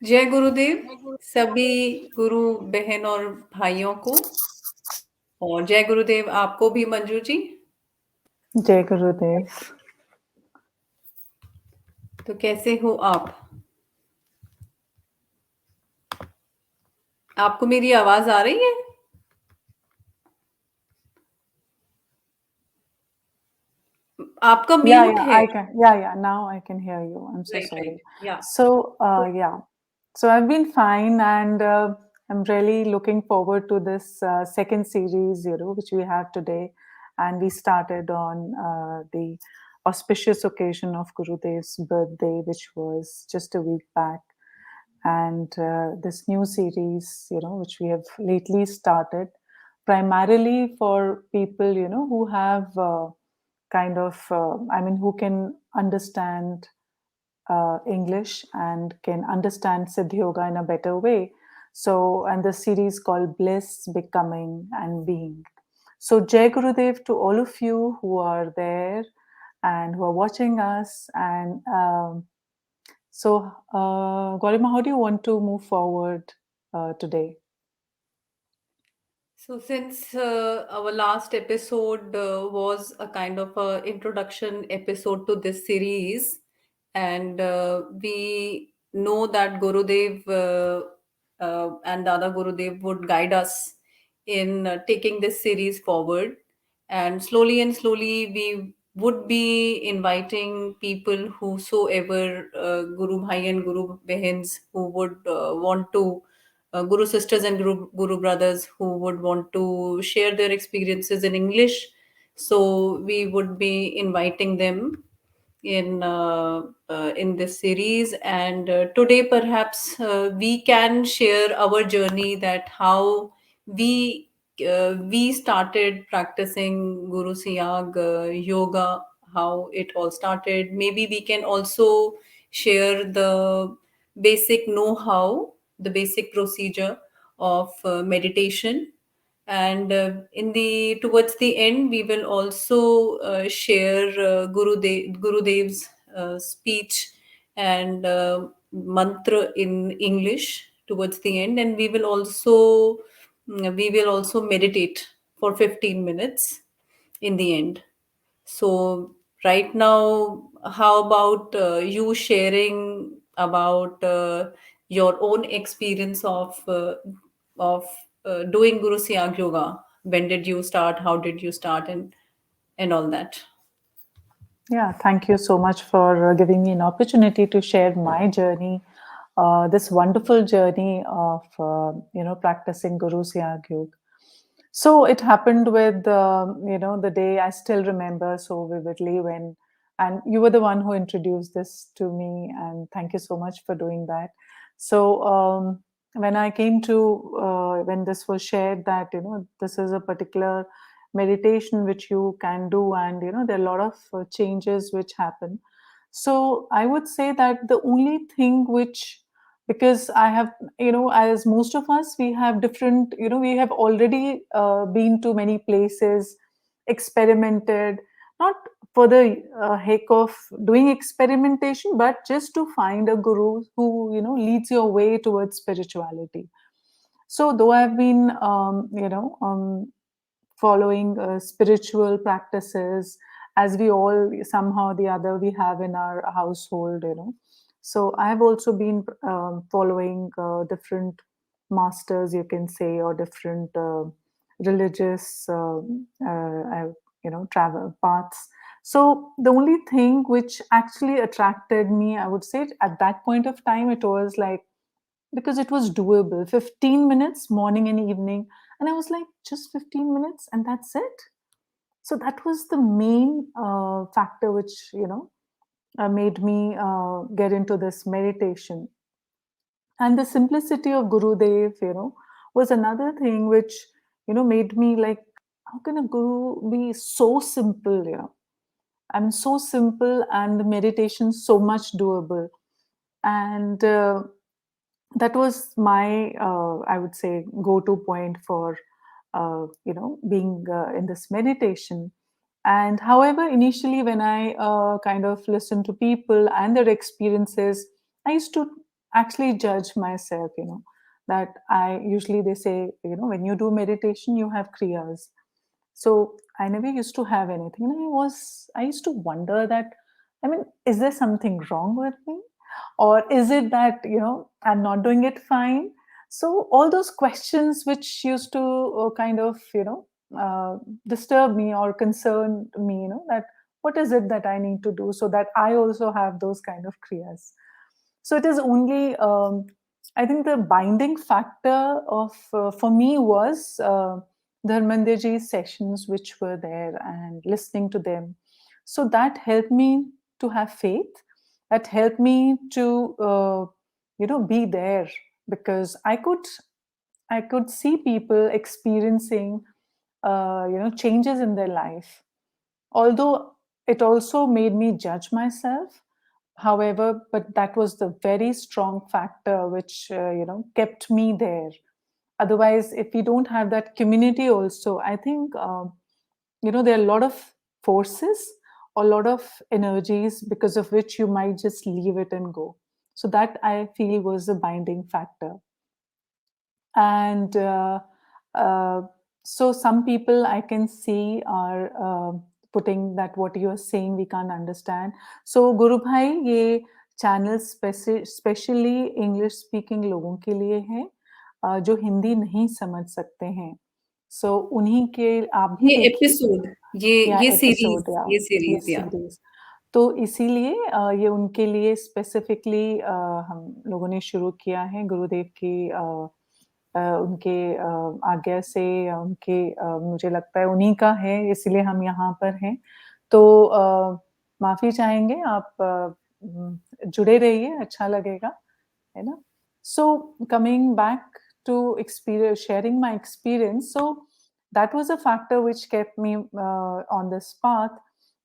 जय गुरुदेव सभी गुरु बहन और भाइयों को। और जय गुरुदेव आपको भी मंजू जी। जय गुरुदेव। तो कैसे हो आप? आपको मेरी आवाज आ रही है? आपका Yeah, म्यूट yeah, है। I can. Yeah, now I can hear you. I'm so right sorry. Right या। Yeah. So I've been fine, and I'm really looking forward to this second series, which we have today. And we started on the auspicious occasion of Gurudev's birthday, which was just a week back. And this new series, which we have lately started, primarily for people, who have who can understand English and can understand Siddha Yoga in a better way. So, and the series called Bliss, Becoming and Being. So, Jai Gurudev to all of you who are there and who are watching us. And Gaurima, how do you want to move forward today? So, since our last episode was a kind of a introduction episode to this series, and we know that Gurudev and Dada Gurudev would guide us in taking this series forward, and slowly, we would be inviting people whosoever Guru Bhai and Guru Behens who would want to Guru sisters and Guru brothers who would want to share their experiences in English. So we would be inviting them in this series, and today perhaps we can share our journey, that how we started practicing Guru Siyag yoga, how it all started. Maybe we can also share the basic know-how, the basic procedure of meditation, and in the towards the end we will also share Gurudev's speech and mantra in English towards the end, and we will also meditate for 15 minutes in the end. So right now, how about you sharing about your own experience of doing Guru Siyag Yoga? When did you start? How did you start? And all that. Yeah, thank you so much for giving me an opportunity to share my journey, this wonderful journey of practicing Guru Siyag Yoga. So it happened with the day I still remember so vividly when, and you were the one who introduced this to me, and thank you so much for doing that. So when I came to when this was shared that this is a particular meditation which you can do, and there are a lot of changes which happen. So I would say that the only thing which, because I have, as most of us, we have different, we have already been to many places, experimented, not for the heck of doing experimentation, but just to find a guru who, leads your way towards spirituality. So though I've been, following spiritual practices, as we all somehow or the other we have in our household, so I have also been following different masters, you can say, or different religious travel paths. So the only thing which actually attracted me, I would say, at that point of time, it was like, because it was doable, 15 minutes morning and evening, and I was like, just 15 minutes and that's it. So that was the main factor which made me get into this meditation. And the simplicity of Gurudev, was another thing which made me like, how can a guru be so simple? I'm so simple, and the meditation so much doable. And that was my I would say go to point for being in this meditation. And however, initially when I kind of listened to people and their experiences, I used to actually judge myself, that I usually, they say, when you do meditation, you have kriyas. So I never used to have anything. And I used to wonder that, I mean, is there something wrong with me? Or is it that, I'm not doing it fine? So all those questions which used to kind of, disturb me or concern me, that what is it that I need to do so that I also have those kind of kriyas. So it is only, I think the binding factor of, for me was Dharmendraji's sessions which were there and listening to them. So that helped me to have faith. That helped me to, be there, because I could see people experiencing, changes in their life. Although it also made me judge myself, however, but that was the very strong factor which kept me there. Otherwise, if we don't have that community also, I think there are a lot of forces, a lot of energies because of which you might just leave it and go. So that I feel was a binding factor. And uh, so some people I can see are putting that what you are saying we can't understand. So Guru bhai, ye channel specially English speaking लोगों के लिए है, जो हिंदी नहीं समझ सकते हैं. सो उन्हीं के आप भी ये देखिए. एपिसोड, ये या ये एपिसोड, सीरीज, या ये ये सीरीज, या सीरीज. तो इसीलिए ये उनके लिए स्पेसिफिकली हम लोगों ने शुरू किया है, गुरुदेव की उनके आज्ञा से, उनके मुझे लगता है उन्हीं का है, इसलिए हम यहाँ पर हैं. तो माफ़ी चाहेंगे, आप जुड़े रहिए, अच्छा लगेगा, है ना? So coming back to experience, sharing my experience. So that was a factor which kept me on this path.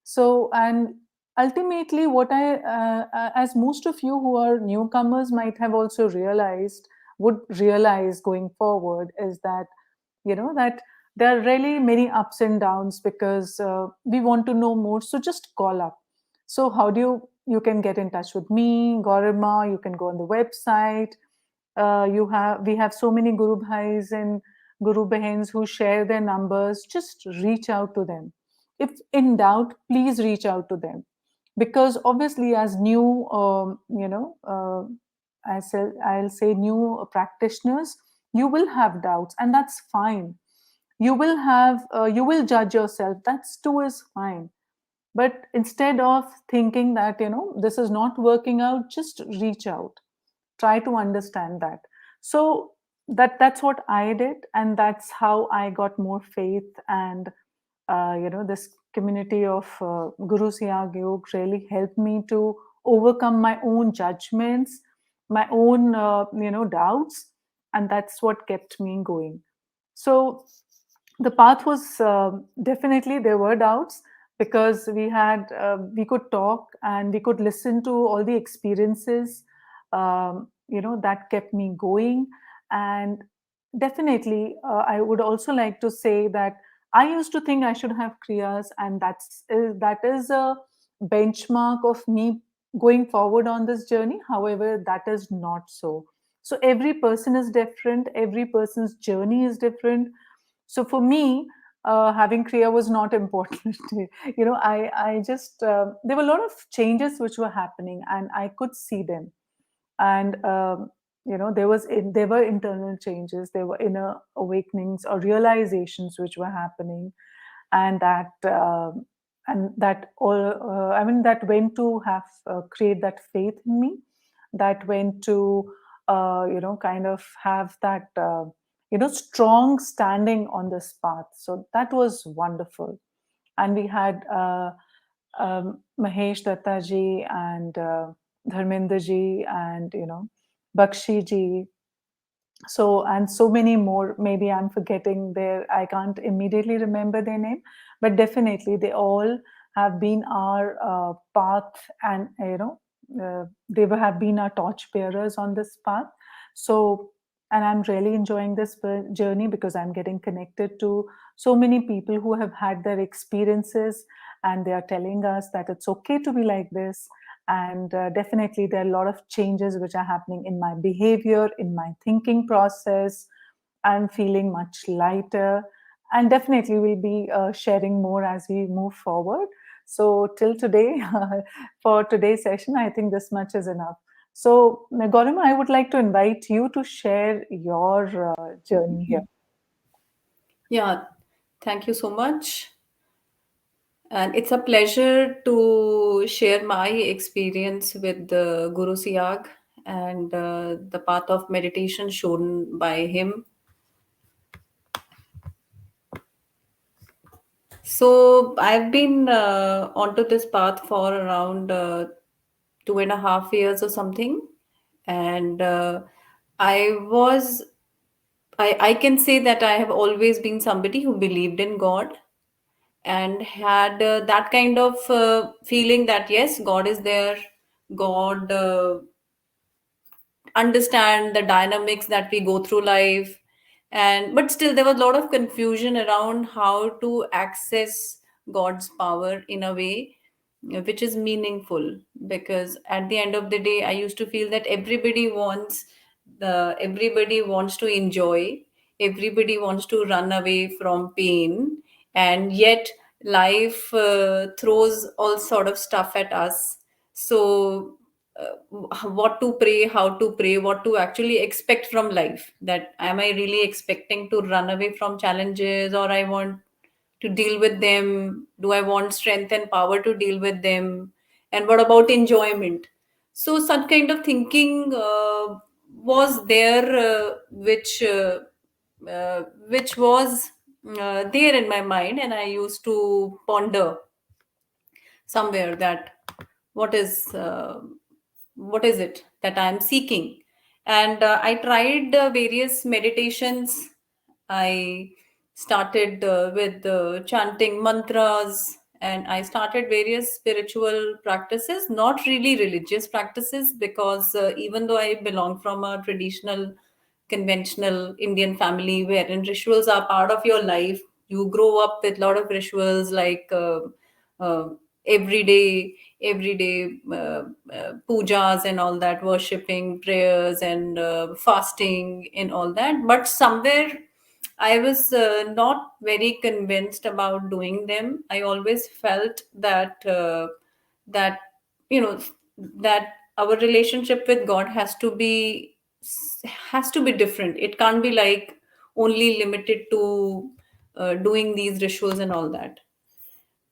So, and ultimately, what as most of you who are newcomers might have also realized, would realize going forward, is that that there are really many ups and downs, because we want to know more. So just call up. So how do you can get in touch with me, Gaurima? You can go on the website. We have so many Guru Bhais and Guru Behens who share their numbers. Just reach out to them. If in doubt, please reach out to them, because obviously, as new, I'll say new practitioners, you will have doubts, and that's fine. You will judge yourself. That's too is fine. But instead of thinking that this is not working out, just reach out, try to understand that. So that's what I did, and that's how I got more faith. And this community of Guru Siyag Yoga really helped me to overcome my own judgments, my own doubts, and that's what kept me going. So the path was, definitely there were doubts, because we could talk and we could listen to all the experiences, that kept me going. And definitely, I would also like to say that I used to think I should have kriyas, and that is a benchmark of me going forward on this journey. However, that is not so. So every person is different, every person's journey is different. So for me, having kriya was not important. I just there were a lot of changes which were happening, and I could see them. And there were internal changes, there were inner awakenings or realizations which were happening. And that all I mean, that went to have create that faith in me, that went to kind of have that strong standing on this path. So that was wonderful. And we had Mahesh Dattaji and Dharmendra ji, and Bakshi ji. So, and so many more. Maybe I'm forgetting their, I can't immediately remember their name, but definitely they all have been our path. And they have been our torch bearers on this path. So, and I'm really enjoying this journey, because I'm getting connected to so many people who have had their experiences, and they are telling us that it's okay to be like this, And definitely, there are a lot of changes which are happening in my behavior, in my thinking process. I'm feeling much lighter, and definitely we'll be sharing more as we move forward. So, till today, for today's session, I think this much is enough. So, Gaurima, I would like to invite you to share your journey here. Yeah, thank you so much. And it's a pleasure to share my experience with the Guru Siyag and the path of meditation shown by him. So I've been onto this path for around 2.5 years or something, and I was I can say that I have always been somebody who believed in God and had that kind of feeling that yes, God is there. God understand the dynamics that we go through life, and but still there was a lot of confusion around how to access God's power in a way which is meaningful, because at the end of the day I used to feel that everybody wants to enjoy, everybody wants to run away from pain, and yet life throws all sort of stuff at us. So what to pray, how to pray, what to actually expect from life, that am I really expecting to run away from challenges, or I want to deal with them, do I want strength and power to deal with them, and what about enjoyment? So such kind of thinking was there, which was there in my mind, and I used to ponder somewhere that what is uh, what is it that I am seeking. And I tried various meditations. I started with chanting mantras, and I started various spiritual practices, not really religious practices, because even though I belong from a traditional conventional Indian family wherein rituals are part of your life, you grow up with a lot of rituals like uh, everyday pujas and all that, worshipping, prayers, and fasting and all that. But somewhere I was not very convinced about doing them. I always felt that you know that our relationship with God has to be different. It can't be like only limited to doing these rituals and all that.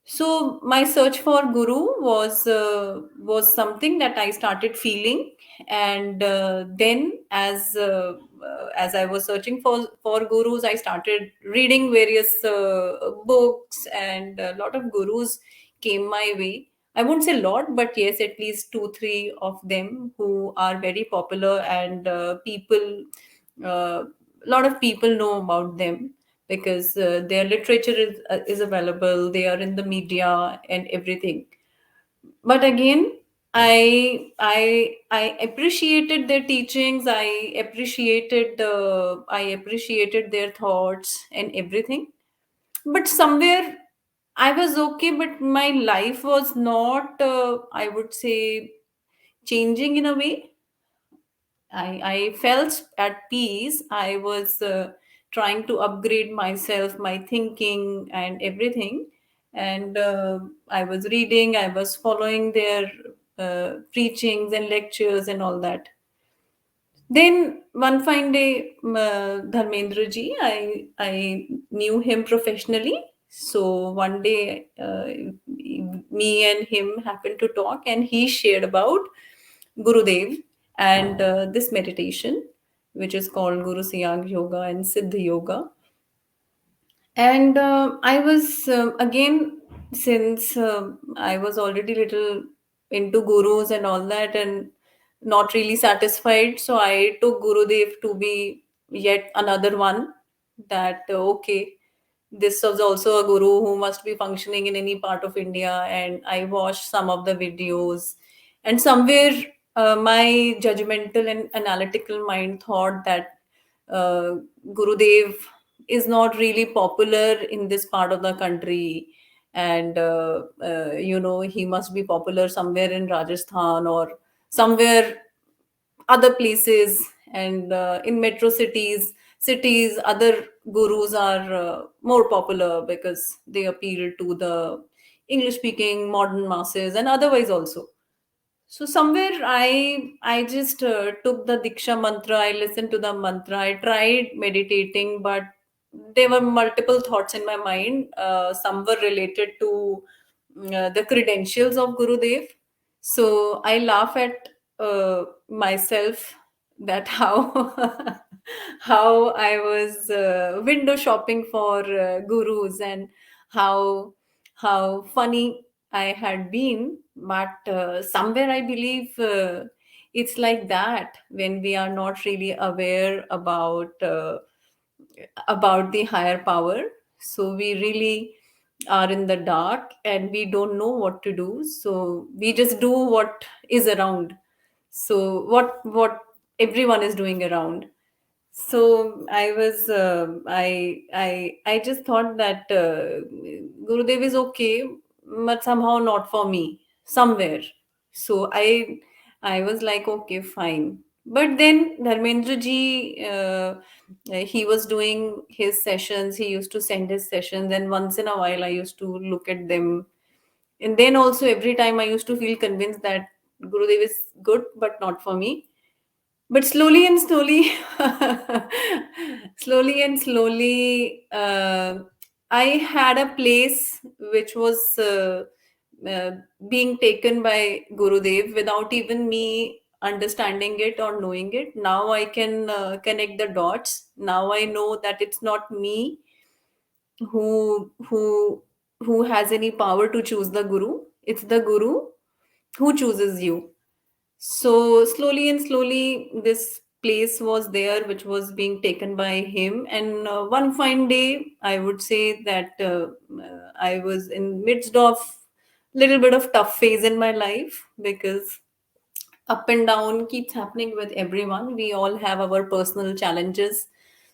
So my search for guru was something that I started feeling, and then as I was searching for gurus, I started reading various books, and a lot of gurus came my way. I won't say lot, but yes, at least two, three of them who are very popular, and a lot of people know about them, because their literature is available, they are in the media and everything. But again, I appreciated their teachings, I appreciated their thoughts and everything. But somewhere I was okay, but my life was not, I would say, changing in a way. I felt at peace. I was trying to upgrade myself, my thinking, and everything. And I was reading, I was following their preachings and lectures and all that. Then one fine day, Dharmendra ji, I knew him professionally. So one day, me and him happened to talk, and he shared about Gurudev and this meditation, which is called Guru Siyag Yoga and Siddha Yoga. And I was again, since I was already little into gurus and all that, and not really satisfied, so I took Gurudev to be yet another one, that okay, this was also a guru who must be functioning in any part of India. And I watched some of the videos, and somewhere my judgmental and analytical mind thought that uh, Gurudev is not really popular in this part of the country, and he must be popular somewhere in Rajasthan or somewhere other places, and in metro cities other gurus are more popular because they appeal to the English speaking modern masses and otherwise also. So somewhere I just took the Diksha mantra. I listened to the mantra. I tried meditating, but there were multiple thoughts in my mind. Some were related to the credentials of Gurudev. So I laugh at myself that how how I was window shopping for gurus, and how funny I had been. But somewhere I believe it's like that when we are not really aware about the higher power. So we really are in the dark and we don't know what to do. So we just do what is around. So what everyone is doing around. So I was I just thought that Gurudev is okay, but somehow not for me somewhere. So I was like, okay, fine. But then Dharmendra ji, he was doing his sessions. He used to send his sessions, and once in a while, I used to look at them. And then also, every time I used to feel convinced that Gurudev is good, but not for me. But slowly and slowly, slowly and slowly, I had a place which was uh, being taken by Gurudev without even me understanding it or knowing it. Now I can connect the dots. Now I know that it's not me who who who has any power to choose the guru. It's the guru who chooses you. So slowly and slowly, this place was there, which was being taken by him. And one fine day, I would say that I was in midst of little bit of tough phase in my life, because up and down keeps happening with everyone. We all have our personal challenges.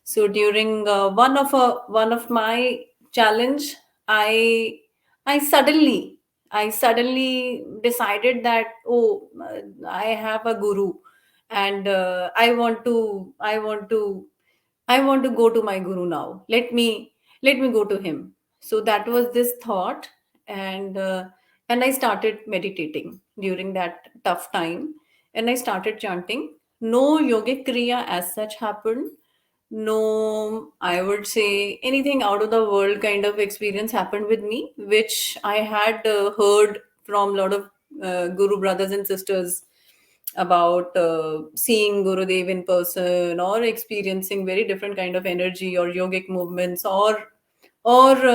So during one of my challenge, i I suddenly decided that, oh, I have a guru, and I want to go to my guru now. Let me go to him. So that was this thought, and I started meditating during that tough time, and I started chanting. No yogic kriya as such happened. No, I would say anything out of the world kind of experience happened with me, which I had heard from a lot of guru brothers and sisters about seeing Gurudev in person or experiencing very different kind of energy or yogic movements, or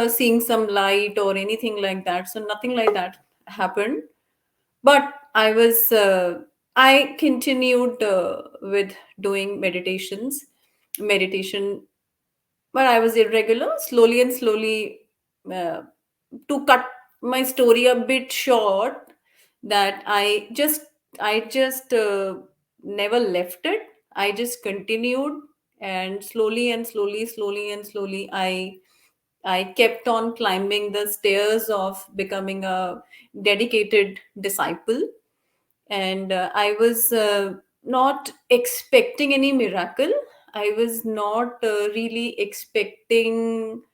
seeing some light or anything like that. So nothing like that happened. But I continued with doing meditation, but I was irregular. Slowly and slowly, uh, to cut my story a bit short, that I just never left it. I just continued, and slowly and slowly, I kept on climbing the stairs of becoming a dedicated disciple. And I was not expecting any miracle. I was not really expecting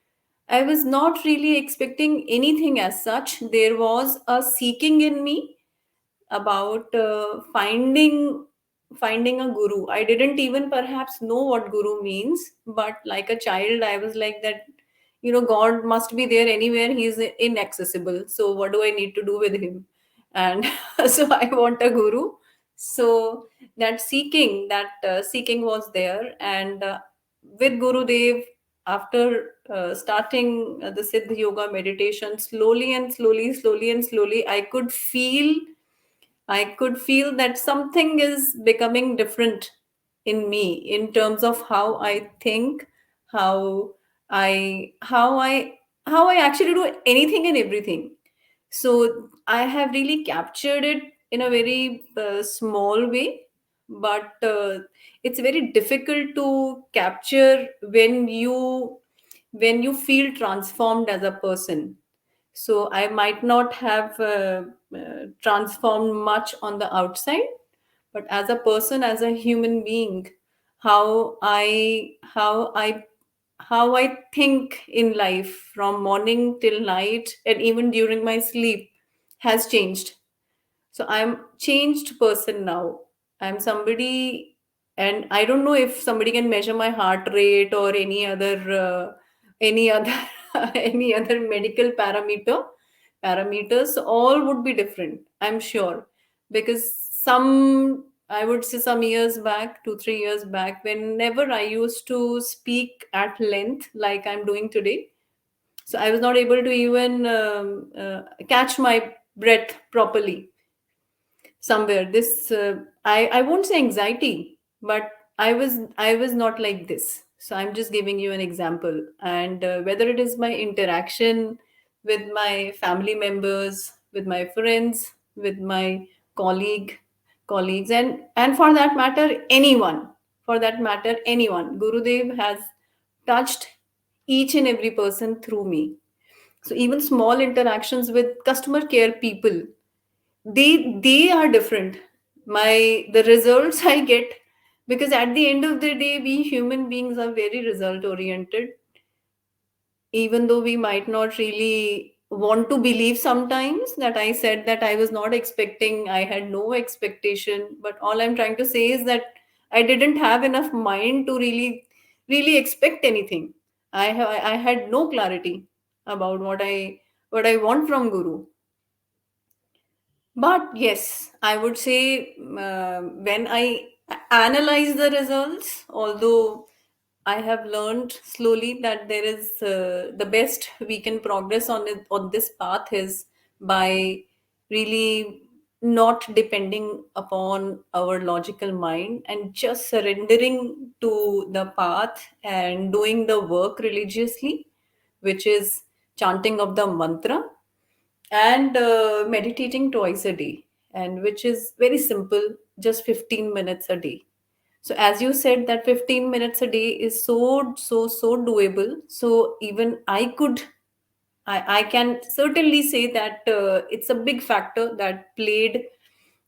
I was not really expecting anything as such. There was a seeking in me about finding a guru. I didn't even perhaps know what guru means, but like a child, I was like that. God must be there anywhere. He's inaccessible. So what do I need to do with him? And so I want a guru. So that seeking was there, and with Gurudev, after starting the Siddha Yoga meditation, slowly and slowly, I could feel that something is becoming different in me in terms of how I think, how how I actually do anything and everything. So I have really captured it in a very small way, but it's very difficult to capture when you feel transformed as a person. So I might not have transformed much on the outside, but as a person, as a human being, how I how I how I think in life from morning till night and even during my sleep has changed. So I'm changed person now. I'm somebody, and I don't know if somebody can measure my heart rate or any other any other medical parameters. All would be different, I'm sure, because I would say some years back, 2 3 years back, whenever I used to speak at length like I'm doing today, so I was not able to even catch my breath properly somewhere. This I won't say anxiety, but I was not like this. So I'm just giving you an example. And whether it is my interaction with my family members, with my friends, with my colleagues, and for that matter anyone, Gurudev has touched each and every person through me. So even small interactions with customer care people, they are different. The results I get, because at the end of the day we human beings are very result oriented, even though we might not really want to believe sometimes that I said that I was not expecting, I had no expectation, but all I'm trying to say is that I didn't have enough mind to really expect anything. I had no clarity about what I want from Guru. But yes, I would say when I analyze the results, although I have learned slowly that there is the best we can progress on this path is by really not depending upon our logical mind and just surrendering to the path and doing the work religiously, which is chanting of the mantra and meditating twice a day, and which is very simple, just 15 minutes a day. So as you said that 15 minutes a day is so doable, so even I can certainly say that it's a big factor that played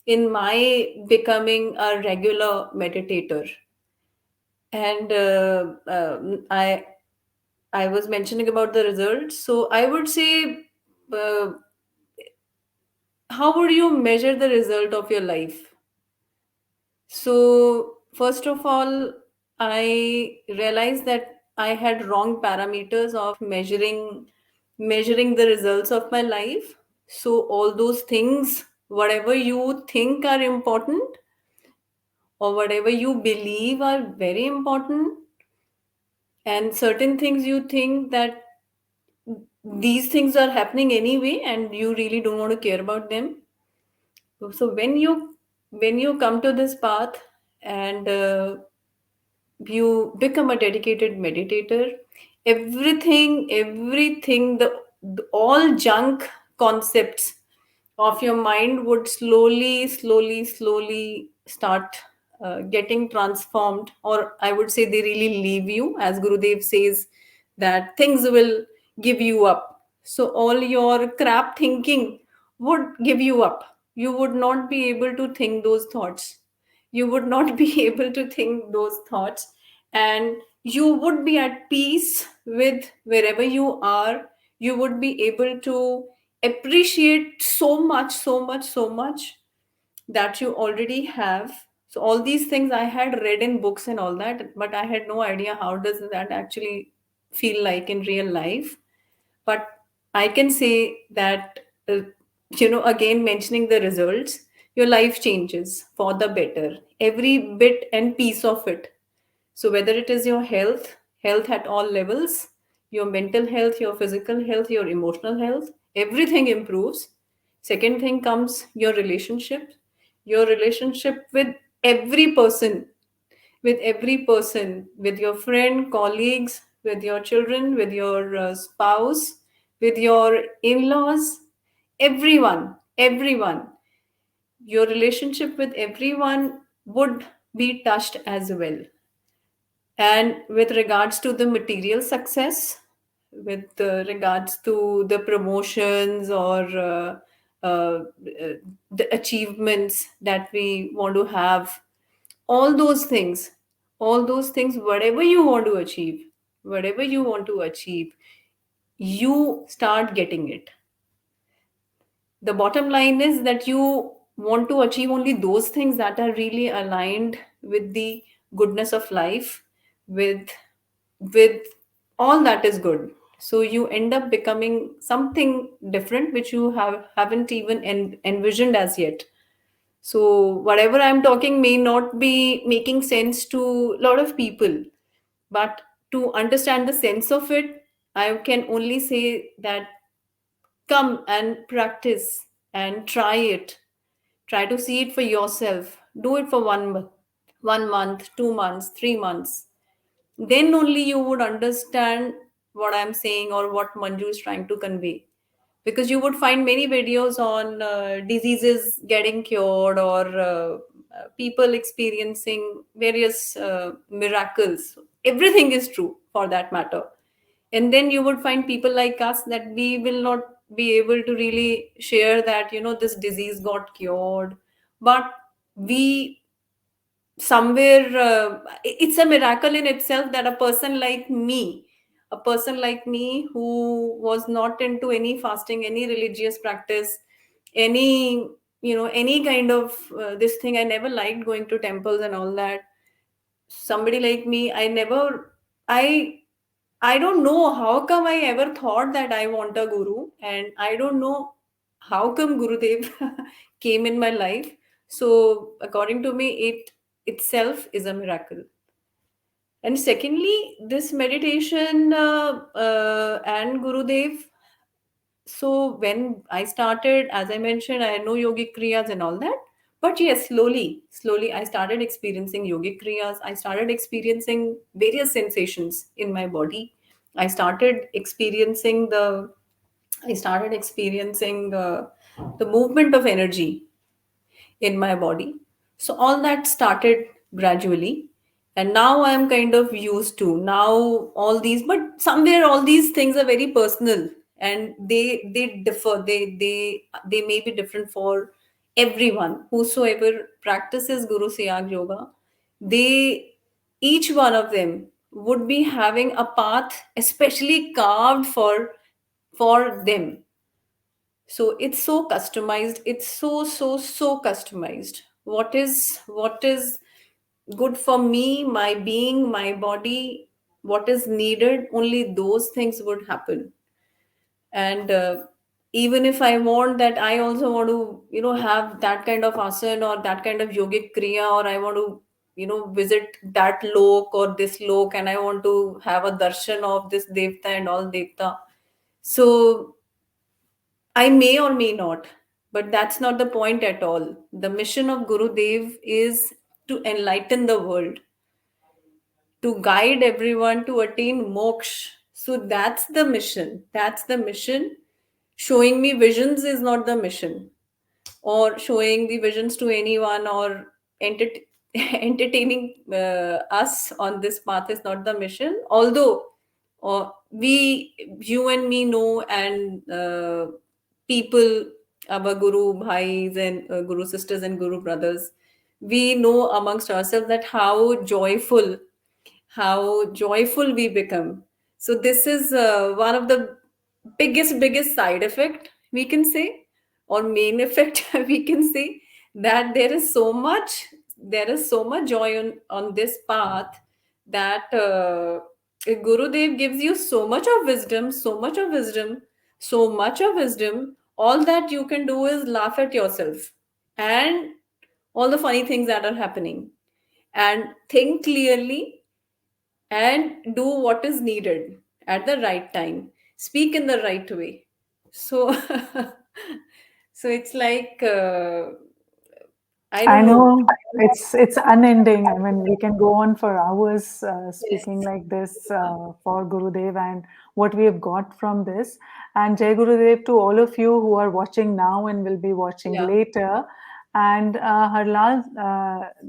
in my becoming a regular meditator. And I was mentioning about the results, so I would say, uh, how would you measure the result of your life? So, first of all, I realized that I had wrong parameters of measuring the results of my life. So, all those things, whatever you think are important or whatever you believe are very important, and certain things you think that these things are happening anyway and you really don't want to care about them. So when you come to this path and you become a dedicated meditator, everything, the all junk concepts of your mind would slowly start getting transformed, or I would say they really leave you, as Gurudev says that things will give you up. So all your crap thinking would give you up. You would not be able to think those thoughts. You would not be able to think those thoughts, and you would be at peace with wherever you are. You would be able to appreciate so much that you already have. So all these things I had read in books and all that, but I had no idea how does that actually feel like in real life. But I can say that, again mentioning the results, your life changes for the better, every bit and piece of it. So whether it is your health at all levels, your mental health, your physical health, your emotional health, everything improves. Second thing comes your relationship with every person, with your friend, colleagues, with your children, with your spouse, with your in-laws, everyone. Your relationship with everyone would be touched as well. And with regards to the material success, with regards to the promotions or the achievements that we want to have. All those things, all those things, whatever you want to achieve, whatever you want to achieve, you start getting it. The bottom line is that you want to achieve only those things that are really aligned with the goodness of life, with with all that is good. So you end up becoming something different which you haven't even envisioned as yet. So whatever I'm talking may not be making sense to a lot of people, but to understand the sense of it, I can only say that come and practice and try it. Try to see it for yourself. Do it for 1 month, 2 months, 3 months. Then only you would understand what I'm saying or what Manju is trying to convey. Because you would find many videos on diseases getting cured or people experiencing various miracles. Everything is true for that matter. And then you would find people like us that we will not be able to really share that, this disease got cured. But we somewhere it's a miracle in itself that a person like me who was not into any fasting, any religious practice, any kind of this thing. I never liked going to temples and all that. Somebody like me, I don't know how come I ever thought that I want a guru, and I don't know how come Gurudev came in my life. So according to me, it itself is a miracle. And secondly, this meditation and Gurudev. So when I started, as I mentioned, I know yogic kriyas and all that. But yes, slowly, I started experiencing yogic kriyas. I started experiencing various sensations in my body. I started experiencing the movement of energy in my body. So all that started gradually. And now I'm kind of used to now all these, but somewhere all these things are very personal, and they differ. They may be different for everyone. Whosoever practices Guru Siyag Yoga, they each one of them would be having a path especially carved for them. So it's so customized. It's so customized. What is good for me, my being, my body, what is needed, only those things would happen. And even if I want that, I also want to have that kind of asana or that kind of yogic kriya, or I want to visit that lok or this lok, and I want to have a darshan of this devta and all devta. So I may or may not, but that's not the point at all. The mission of Guru Dev is to enlighten the world, to guide everyone to attain moksha. So that's the mission. That's the mission. Showing me visions is not the mission, or showing the visions to anyone, or enter- entertaining us on this path is not the mission. Although you and me know, and people, our guru bhais and guru sisters and guru brothers, we know amongst ourselves that how joyful we become. So this is one of the biggest side effect, we can say, or main effect, we can say, that there is so much joy on this path, that Gurudev gives you so much of wisdom. All that you can do is laugh at yourself and all the funny things that are happening, and think clearly and do what is needed at the right time, speak in the right way. So so it's like I I don't know. know it's unending. I mean, we can go on for hours speaking Yes. like this for Gurudev and what we have got from this. And Jai Gurudev to all of you who are watching now and will be watching Yeah. later. And Harlal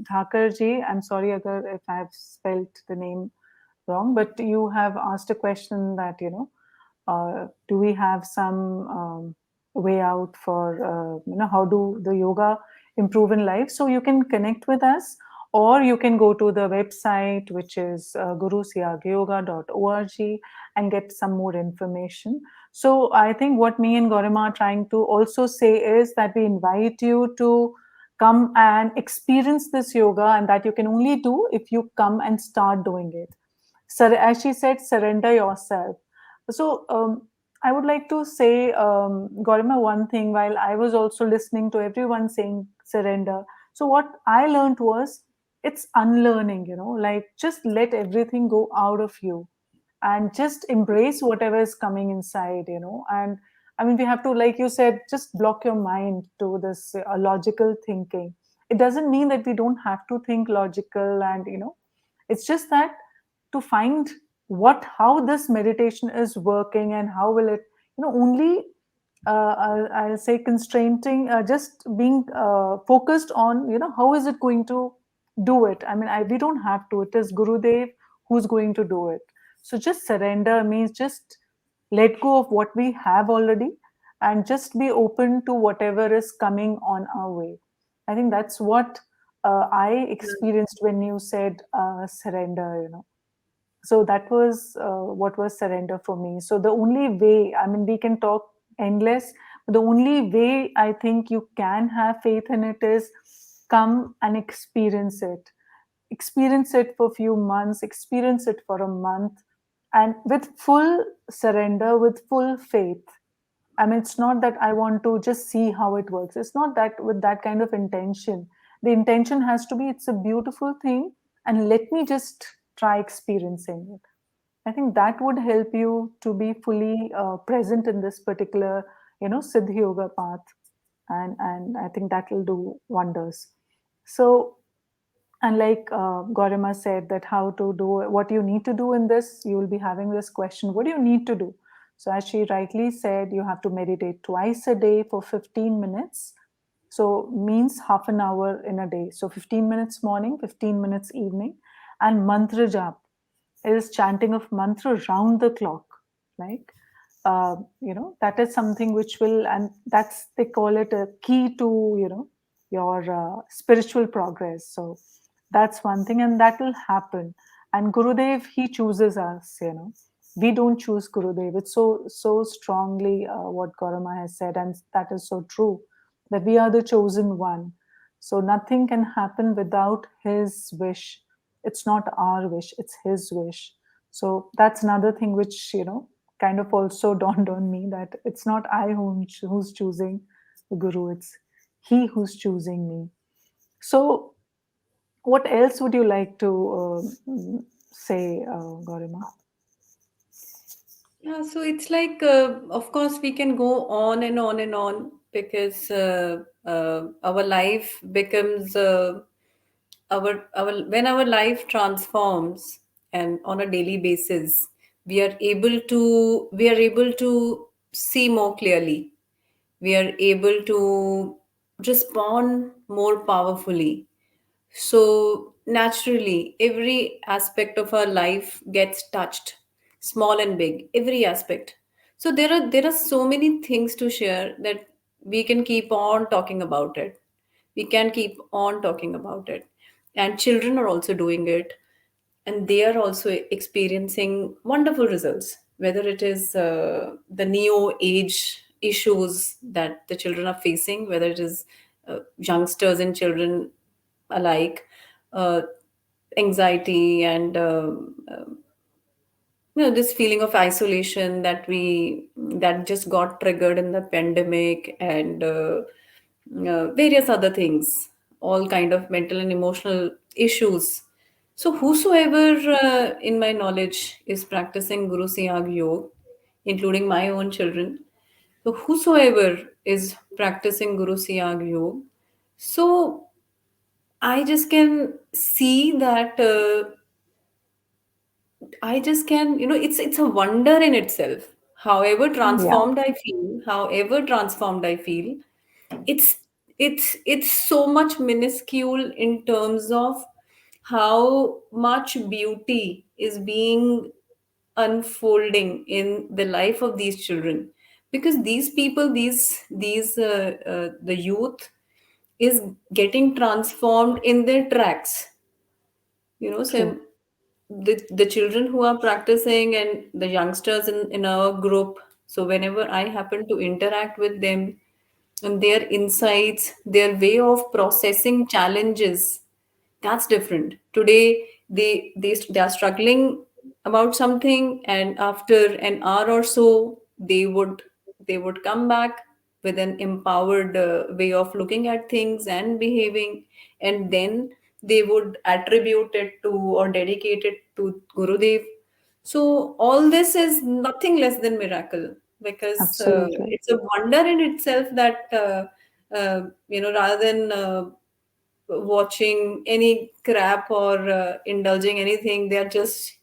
Dhakar ji, I'm sorry if I've spelled the name wrong, but you have asked a question that, Do we have some way out for how do the yoga improve in life? So you can connect with us, or you can go to the website, which is gurusiyagyoga.org, and get some more information. So I think what me and Gorima are trying to also say is that we invite you to come and experience this yoga, and that you can only do if you come and start doing it. So as she said, surrender yourself. So I would like to say, Gorima, one thing. While I was also listening to everyone saying surrender, so what I learned was it's unlearning. Like just let everything go out of you, and just embrace whatever is coming inside. And I mean, we have to, like you said, just block your mind to this logical thinking. It doesn't mean that we don't have to think logical, and it's just that to find what how this meditation is working, and how will it only I'll say constraining, just being focused on how is it going to do it. I mean, we don't have to. It is Gurudev who's going to do it. So just surrender means just let go of what we have already, and just be open to whatever is coming on our way. I think that's what I experienced when you said surrender. So that was what was surrender for me. So the only way, I mean, we can talk endless, but the only way I think you can have faith in it is come and experience it for a few months, experience it for a month, and with full surrender, with full faith. I mean, it's not that I want to just see how it works. It's not that with that kind of intention. The intention has to be it's a beautiful thing, and let me just try experiencing it. I think that would help you to be fully present in this particular, Siddha Yoga path, and I think that will do wonders. So, and like Gorima said, that how to do what you need to do in this, you will be having this question: what do you need to do? So, as she rightly said, you have to meditate twice a day for 15 minutes. So, means half an hour in a day. So, 15 minutes morning, 15 minutes evening, and mantra jap is chanting of mantra round the clock. Like, that is something which will, and that's they call it a key to, your spiritual progress. So that's one thing, and that will happen. And Gurudev, he chooses us. We don't choose Gurudev. It's so strongly what Gaurama has said, and that is so true, that we are the chosen one. So nothing can happen without his wish. It's not our wish, it's his wish. So that's another thing which kind of also dawned on me, that it's not I who's choosing the Guru, it's he who's choosing me. So what else would you like to say, Garima? Yeah, so it's like, of course, we can go on and on and on, because our life becomes our when our life transforms, and on a daily basis, we are able to see more clearly. We are able to respond more powerfully. So naturally, every aspect of our life gets touched, small and big, every aspect. So there are so many things to share that we can keep on talking about it. We can keep on talking about it. And children are also doing it, and they are also experiencing wonderful results, whether it is the neo age issues that the children are facing, whether it is youngsters and children alike, uh, anxiety and this feeling of isolation that just got triggered in the pandemic, and various other things, all kind of mental and emotional issues. So whosoever in my knowledge is practicing Guru Siyag Yoga, including my own children, so whosoever is practicing Guru Siyag Yoga, so I just can see that I just can, it's a wonder in itself. Yeah, However transformed I feel, it's it's so much minuscule in terms of how much beauty is being unfolding in the life of these children, because these people, these the youth is getting transformed in their tracks, you know. True. So the children who are practicing and the youngsters in our group, so whenever I happen to interact with them, and their insights, their way of processing challenges, that's different. Today they are struggling about something, and after an hour or so they would come back with an empowered way of looking at things and behaving, and then they would attribute it to or dedicate it to Gurudev. So all this is nothing less than miracle, because Absolutely. it's a wonder in itself that rather than watching any crap or indulging anything, they are just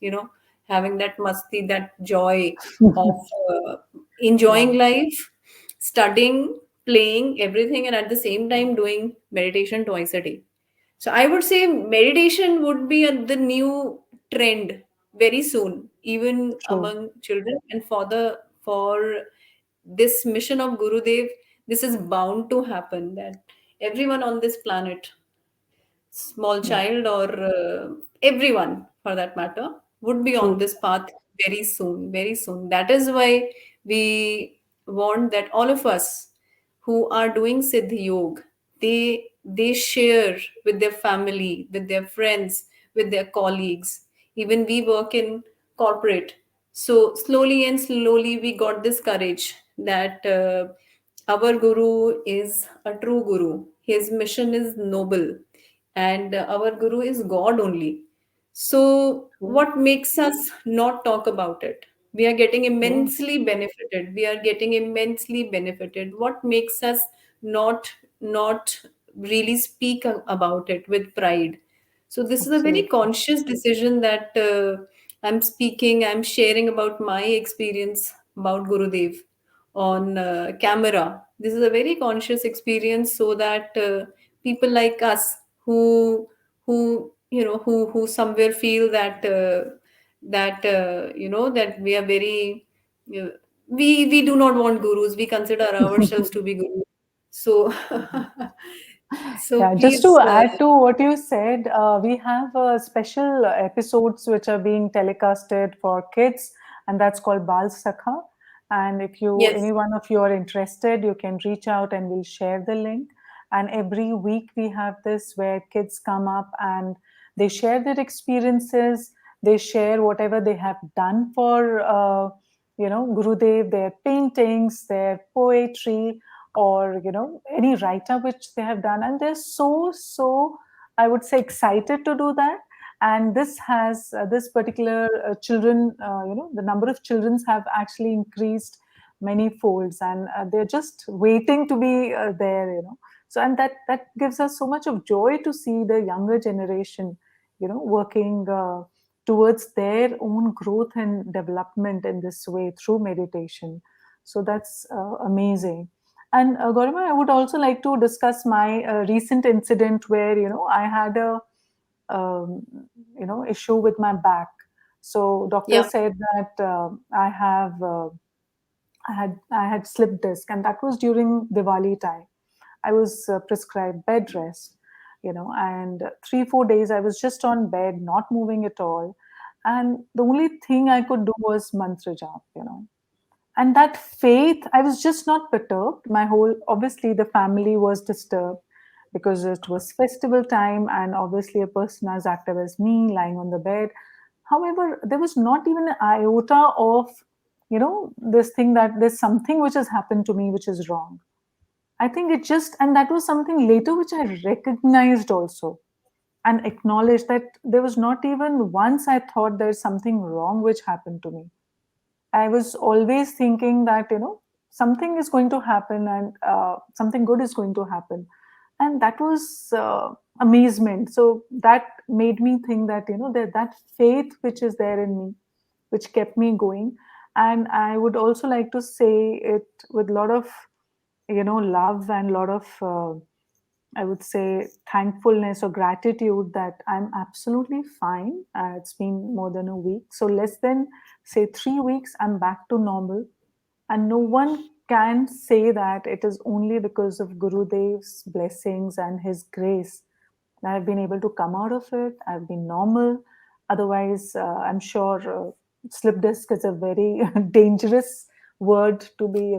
having that masti, that joy of uh, Yeah. enjoying life, studying, playing everything, and at the same time doing meditation twice a day. So I would say meditation would be the new trend very soon, even True. among children. And for this mission of Gurudev, this is bound to happen, that everyone on this planet, small Yeah. child or everyone for that matter, would be on True. this path very soon, very soon. That is why we want that all of us who are doing Siddh Yoga, they share with their family, with their friends, with their colleagues. Even we work in corporate, so slowly and slowly we got this courage that our guru is a true guru. His mission is noble, and our guru is God only. So, True. what makes us not talk about it? We are getting True. immensely benefited. We are getting immensely benefited. What makes us not really speak about it with pride? So, this is a very Absolutely. conscious decision that I'm speaking. I'm sharing about my experience about Gurudev on camera. This is a very conscious experience, so that people like us who somewhere feel that that we are very we do not want gurus. We consider ourselves to be gurus. So so Yeah, just to please, add to what you said, we have special episodes which are being telecasted for kids, and that's called Bal Sakha. And if you, yes, any one of you are interested, you can reach out and we'll share the link. And every week we have this where kids come up and they share their experiences, they share whatever they have done for, Gurudev, their paintings, their poetry, or any write-up which they have done, and they're so, I would say, excited to do that. And this has this particular children, the number of children have actually increased many folds, and they're just waiting to be there. So, and that gives us so much of joy to see the younger generation working towards their own growth and development in this way through meditation. So that's amazing. And Gaurima, I would also like to discuss my recent incident where I had a um, issue with my back. So doctor yeah, said that I had slip disc, and that was during Diwali time. I was prescribed bed rest, and 3 4 days I was just on bed, not moving at all, and the only thing I could do was mantra jap. And that faith, I was just not perturbed. My whole, obviously the family was disturbed because it was festival time, and obviously a person as active as me lying on the bed. However, there was not even an iota of this thing that there's something which has happened to me which is wrong. I think it just, and that was something later which I recognized also and acknowledged, that there was not even once I thought there's something wrong which happened to me. I was always thinking that, something is going to happen, and something good is going to happen. And that was amazement. So that made me think that, that faith which is there in me, which kept me going. And I would also like to say it with a lot of, love and a lot of I would say, thankfulness or gratitude that I'm absolutely fine. It's been more than a week. So, less than, say, 3 weeks, I'm back to normal. And no one can say that it is only because of Gurudev's blessings and his grace that I've been able to come out of it. I've been normal. Otherwise, I'm sure slip disc is a very dangerous word to be,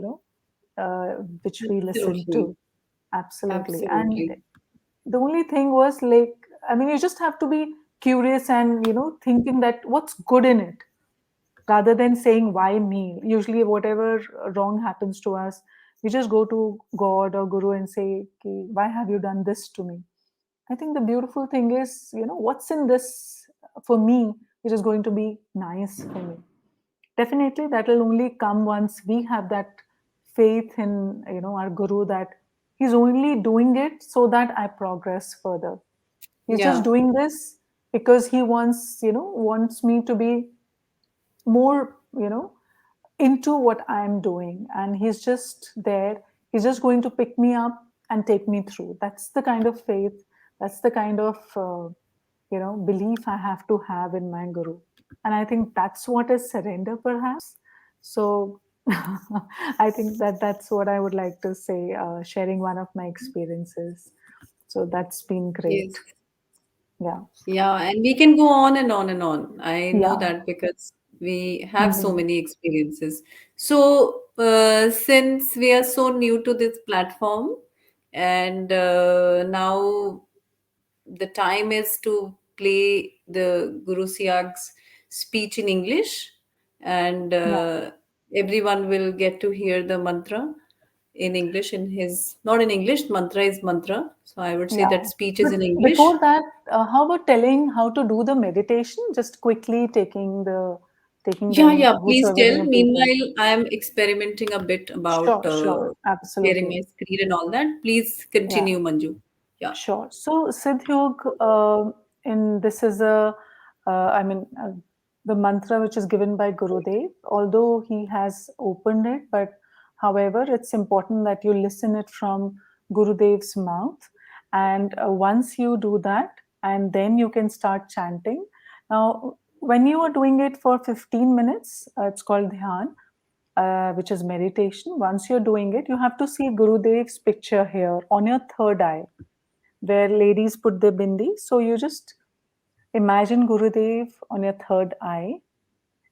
which we listen Absolutely. to. Absolutely. And Absolutely. the only thing was like, I mean, you just have to be curious and, thinking that what's good in it rather than saying, why me? Usually, whatever wrong happens to us, we just go to God or Guru and say, "Okay, why have you done this to me?" I think the beautiful thing is, what's in this for me, which is going to be nice for me. Definitely, that will only come once we have that faith in, our Guru, that he's only doing it so that I progress further. He's just Yeah. doing this because he wants me to be more, into what I'm doing. And he's just there. He's just going to pick me up and take me through. That's the kind of faith, that's the kind of, belief I have to have in my Guru. And I think that's what is surrender, perhaps. So I think that that's what I would like to say, sharing one of my experiences. So that's been great. Yes. Yeah. Yeah, and we can go on and on and on. I know Yeah. that because we have so Hmm. many experiences. So, since we are so new to this platform, and now the time is to play the Guru Siyag's speech in English, and Yeah. everyone will get to hear the mantra in English. In his, not in English, mantra is mantra. So I would say Yeah. that speech is But in before English. that, how about telling how to do the meditation? Just quickly taking Yeah, them, yeah, please whosoever tell. new people. Meanwhile, I am experimenting a bit about Sure, sure, sharing my absolutely. screen and all that. Please Yeah. continue, Manju. Yeah. Sure. So Siddh Yog, in this is I mean, the mantra which is given by Gurudev, although he has opened it, but however, it's important that you listen it from Gurudev's mouth. And once you do that, and then you can start chanting. Now, when you are doing it for 15 minutes, it's called dhyan, which is meditation. Once you're doing it, you have to see Gurudev's picture here on your third eye where ladies put their bindi. So you just imagine Gurudev on your third eye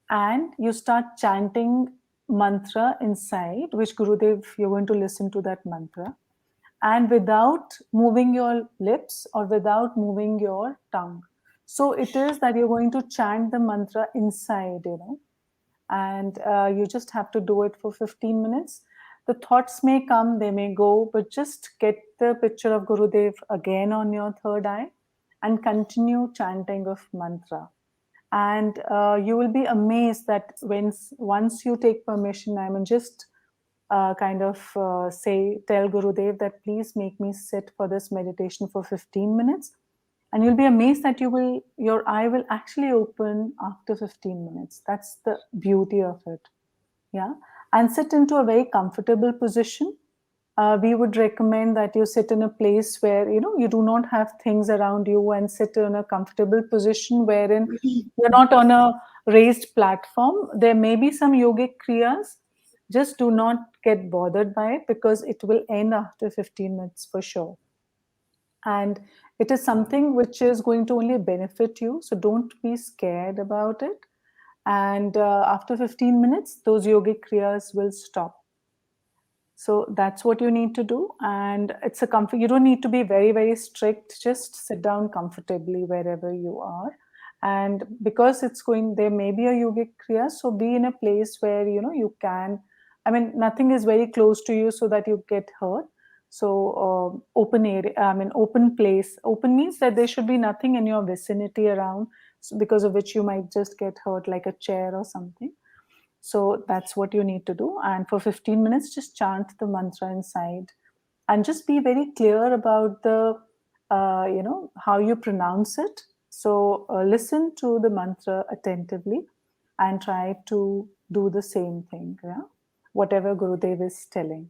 and you start chanting mantra inside, which Gurudev, you're going to listen to that mantra. And without moving your lips or without moving your tongue. So it is that you're going to chant the mantra inside, and you just have to do it for 15 minutes. The thoughts may come, they may go, but just get the picture of Gurudev again on your third eye and continue chanting of mantra. And you will be amazed that once you take permission, I mean, just kind of tell Gurudev that please make me sit for this meditation for 15 minutes, and you'll be amazed that your eye will actually open after 15 minutes. That's the beauty of it. Yeah. And sit into a very comfortable position. We would recommend that you sit in a place where you do not have things around you, and sit in a comfortable position wherein you're not on a raised platform. There may be some yogic kriyas. Just do not get bothered by it because it will end after 15 minutes for sure. And it is something which is going to only benefit you. So don't be scared about it. And after 15 minutes, those yogic kriyas will stop. So that's what you need to do. And it's a comfort. You don't need to be very, very strict. Just sit down comfortably wherever you are. And because it's going, there may be a yogic kriya. So be in a place where, you can, I mean, nothing is very close to you so that you get hurt. So open area, I mean, open place. Open means that there should be nothing in your vicinity around, so because of which you might just get hurt, like a chair or something. So that's what you need to do. And for 15 minutes, just chant the mantra inside and just be very clear about how you pronounce it. So listen to the mantra attentively and try to do the same thing, yeah? Whatever Gurudev is telling.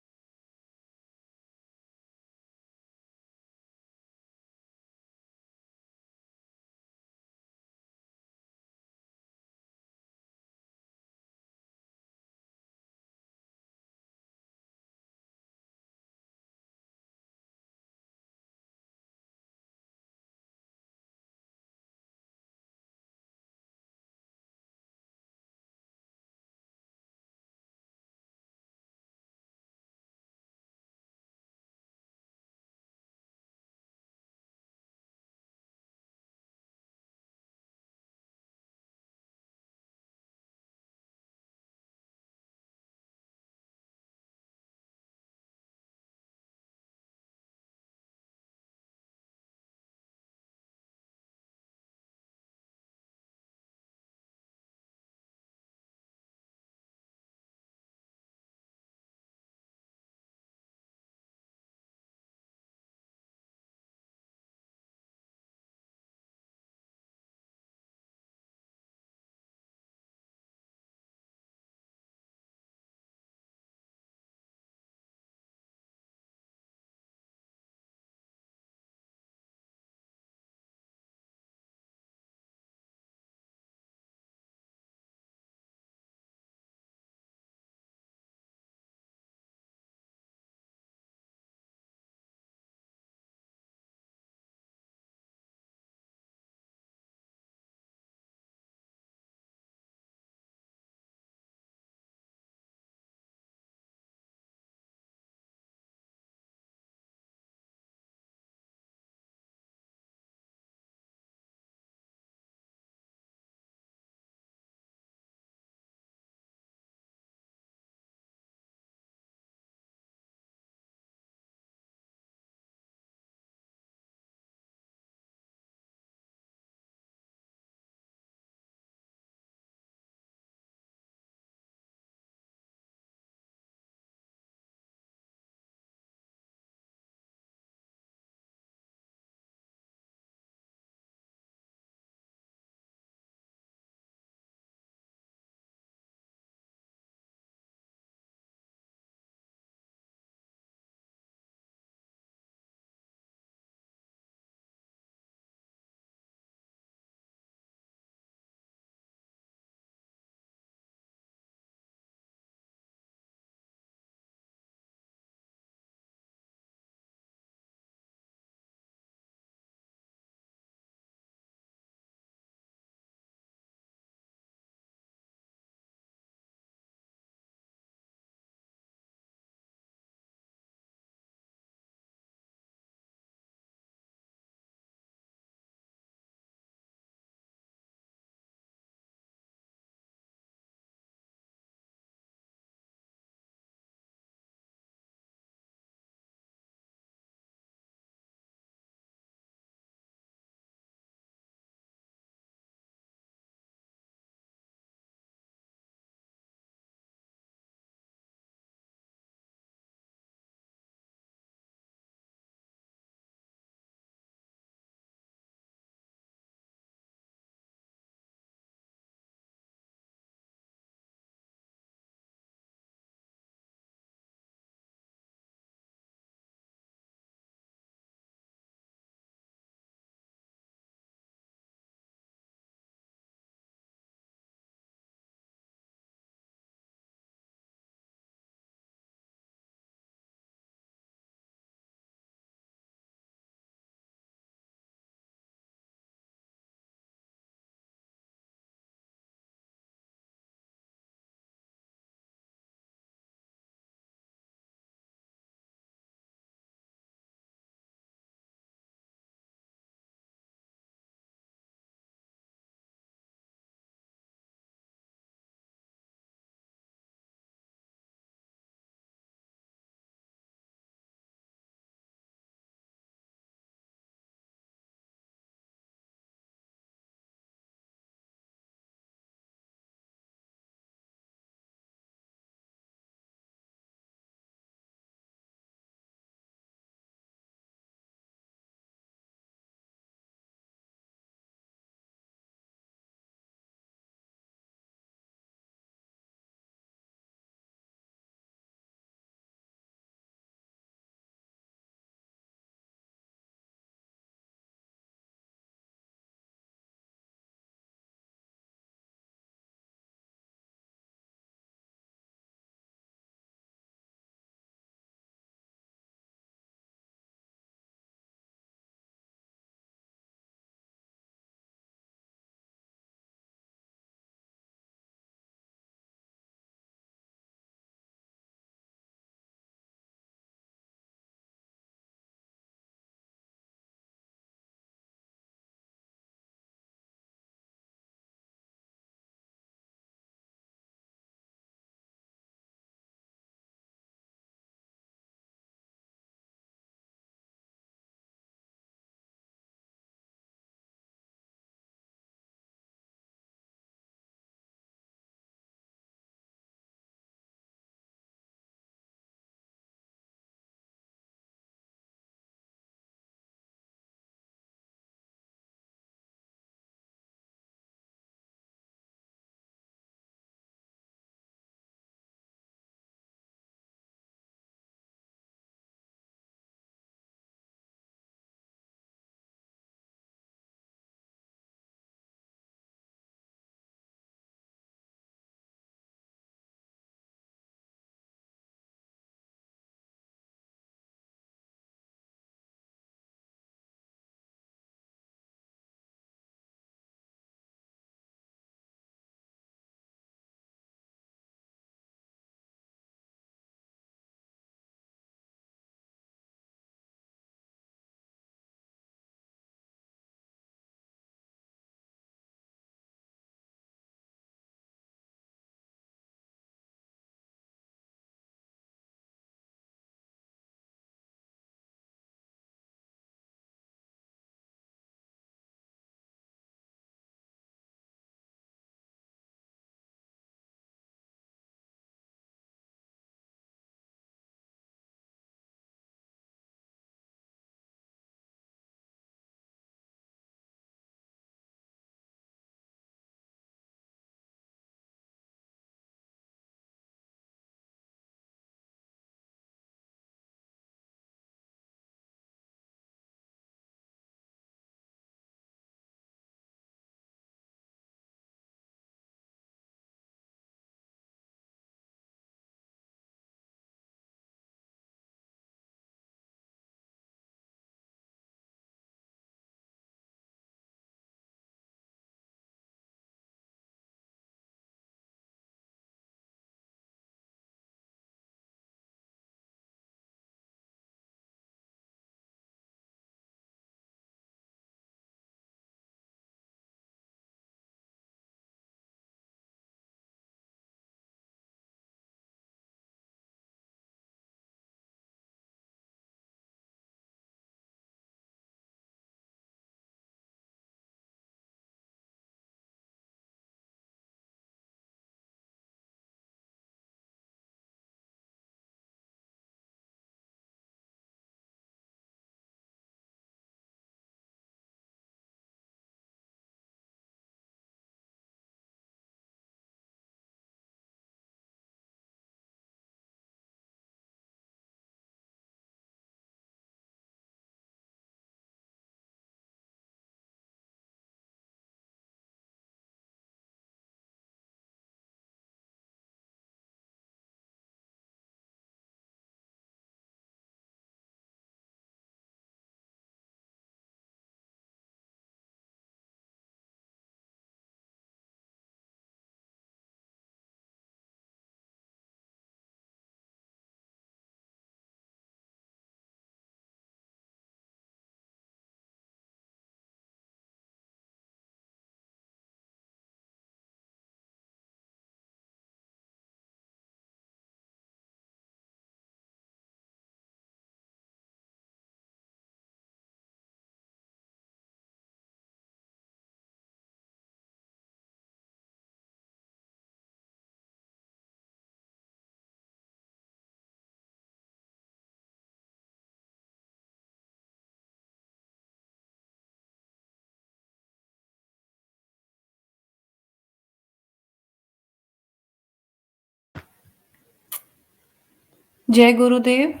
Jai Gurudev,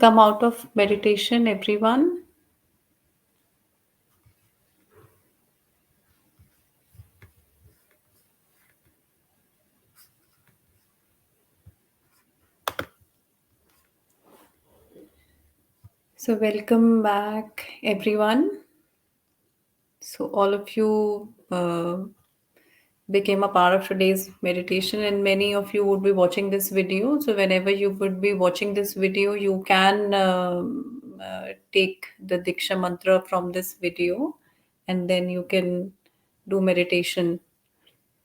come out of meditation, everyone. So, welcome back, everyone. So, all of you became a part of today's meditation, and many of you would be watching this video. So, whenever you would be watching this video, you can take the Diksha mantra from this video, and then you can do meditation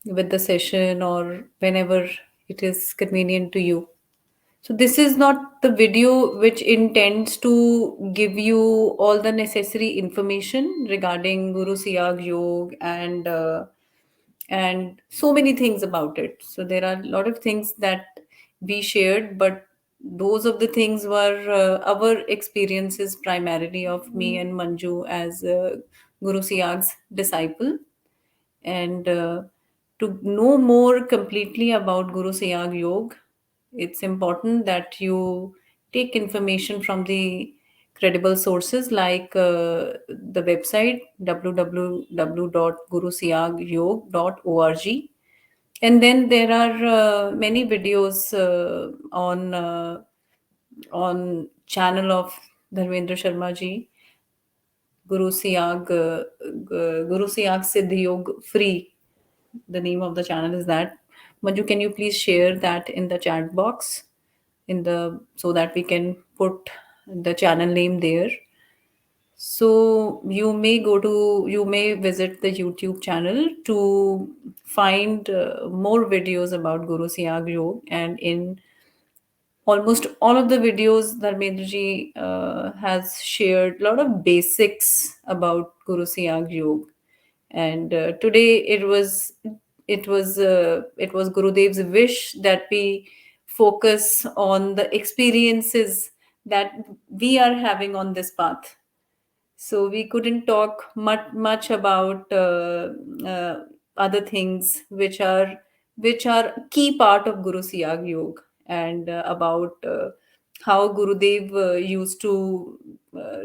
with the session or whenever it is convenient to you. So this is not the video which intends to give you all the necessary information regarding Guru Siyag Yoga and so many things about it. So there are a lot of things that we shared, but those of the things were our experiences primarily of me and Manju as Guru Siyag's disciple. And to know more completely about Guru Siyag Yoga, it's important that you take information from the credible sources like the website www.gurusiyagyoga.org. And then there are many videos on channel of Dharmendra Sharma ji, Guru Siyag Siddh Yoga Free. The name of the channel is that. Manju, can you please share that in the chat box in the so that we can put the channel name there. So you may visit the YouTube channel to find more videos about Guru Siyag Yoga, and in almost all of the videos Dharmendra ji has shared a lot of basics about Guru Siyag Yoga. And today it was Gurudev's wish that we focus on the experiences that we are having on this path. So we couldn't talk much about other things which are key part of Guru Siyag Yoga, and about how Gurudev used to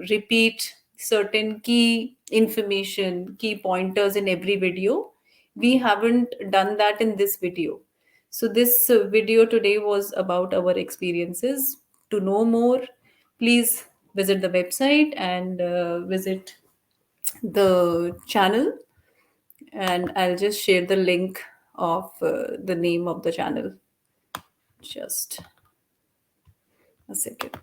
repeat certain key information, key pointers in every video. We haven't done that in this video. So this video today was about our experiences. To know more, please visit the website and visit the channel, and I'll just share the link of the name of the channel. Just a second.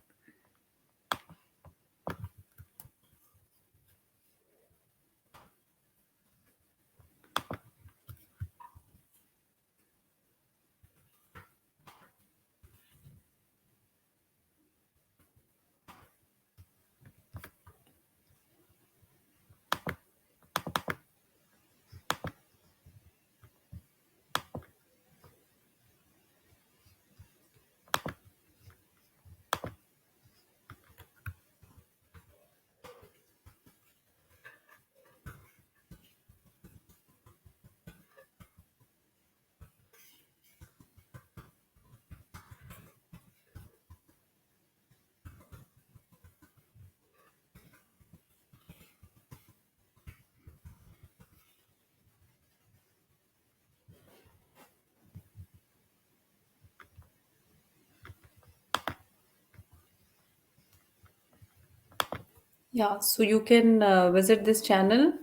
Yeah, so you can visit this channel,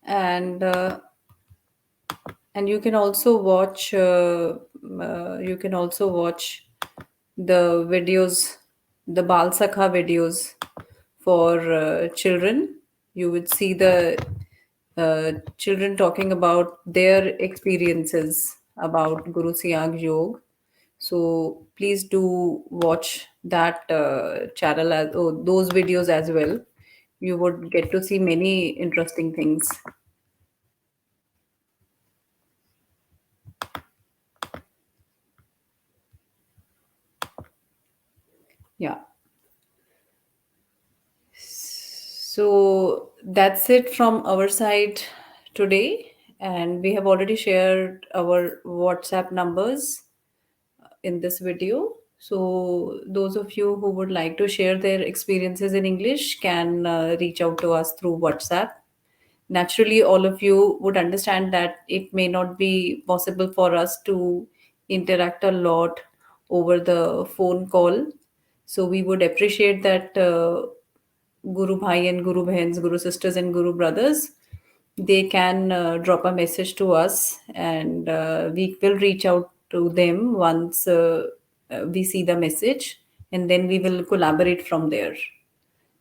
and you can also watch the videos, the Bal Sakha videos for children. You would see the children talking about their experiences about Guru Siyag Yoga. So please do watch that channel those videos as well. You would get to see many interesting things. Yeah. So that's it from our side today. And we have already shared our WhatsApp numbers in this video. So, those of you who would like to share their experiences in English can reach out to us through WhatsApp. Naturally, all of you would understand that it may not be possible for us to interact a lot over the phone call. So, we would appreciate that Guru Bhai and Guru Bahens, Guru sisters and Guru brothers, they can drop a message to us, and we will reach out to them once we see the message, and then we will collaborate from there.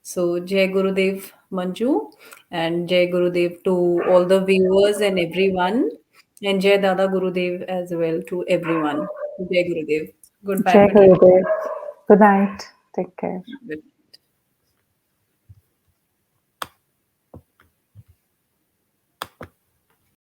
So, Jai Gurudev Manju, and Jai Gurudev to all the viewers and everyone, and Jai Dada Gurudev as well to everyone. Jai Gurudev. Goodbye Jai for today. Gurudev. Good night. Take care. Good